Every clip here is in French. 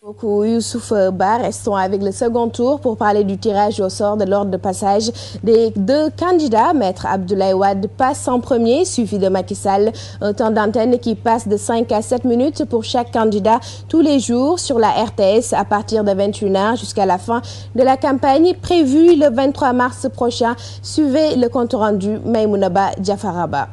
Beaucoup Youssouf Ba, restons avec le second tour pour parler du tirage au sort de l'ordre de passage des deux candidats. Maître Abdoulaye Wade passe en premier, suivi de Macky Sall. Un temps d'antenne qui passe de 5 à 7 minutes pour chaque candidat tous les jours sur la RTS à partir de 21h jusqu'à la fin de la campagne prévue le 23 mars prochain. Suivez le compte rendu Maïmounaba Diafaraba.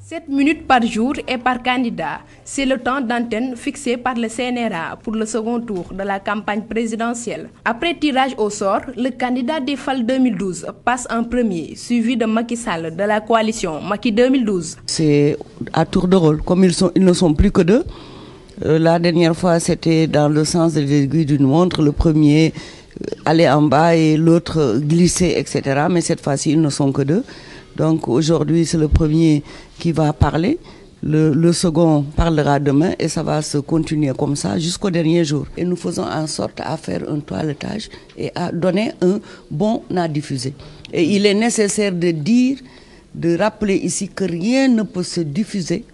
7 minutes par jour et par candidat, c'est le temps d'antenne fixé par le CNRA pour le second tour de la campagne présidentielle. Après tirage au sort, le candidat des FAL 2012 passe en premier, suivi de Macky Sall de la coalition Macky 2012. C'est à tour de rôle, comme ils ne sont plus que deux. La dernière fois, c'était dans le sens de l'aiguille d'une montre, le premier allait en bas et l'autre glissait, etc. Mais cette fois-ci, ils ne sont que deux. Donc aujourd'hui, c'est le premier qui va parler, le second parlera demain et ça va se continuer comme ça jusqu'au dernier jour. Et nous faisons en sorte à faire un toilettage et à donner un bon à diffuser. Et il est nécessaire de rappeler ici que rien ne peut se diffuser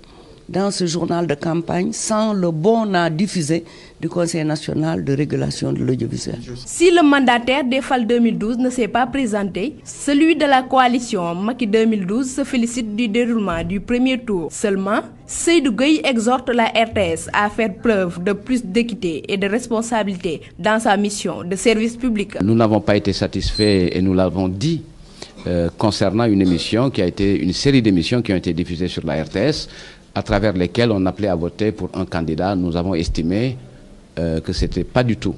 dans ce journal de campagne sans le bon à diffuser du Conseil national de régulation de l'audiovisuel. Si le mandataire des FAL 2012 ne s'est pas présenté, celui de la coalition Macky 2012 se félicite du déroulement du premier tour. Seulement, Seydou Gueye exhorte la RTS à faire preuve de plus d'équité et de responsabilité dans sa mission de service public. Nous n'avons pas été satisfaits et nous l'avons dit concernant une série d'émissions qui ont été diffusées sur la RTS, à travers lesquelles on appelait à voter pour un candidat. Nous avons estimé que ce n'était pas du tout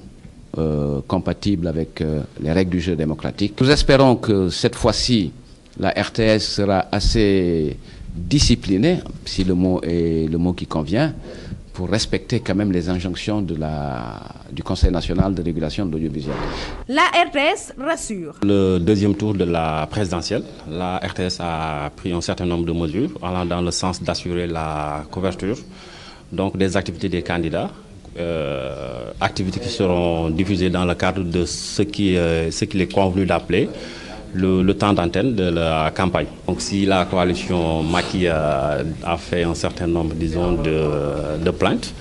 compatible avec les règles du jeu démocratique. Nous espérons que cette fois-ci, la RTS sera assez disciplinée, si le mot est le mot qui convient, pour respecter quand même les injonctions du Conseil national de régulation de l'audiovisuel. La RTS rassure. Le deuxième tour de la présidentielle, la RTS a pris un certain nombre de mesures allant dans le sens d'assurer la couverture donc des activités des candidats, activités qui seront diffusées dans le cadre de ce qu'il est convenu d'appeler le temps d'antenne de la campagne. Donc si la coalition Macky a fait un certain nombre, disons, de plaintes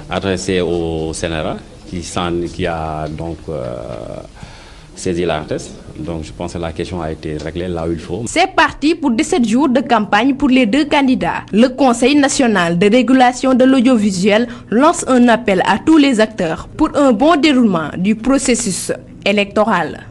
adressées au CNRA, qui a donc saisi la RTS, donc je pense que la question a été réglée là où il faut. C'est parti pour 17 jours de campagne pour les deux candidats. Le Conseil national de régulation de l'audiovisuel lance un appel à tous les acteurs pour un bon déroulement du processus électoral.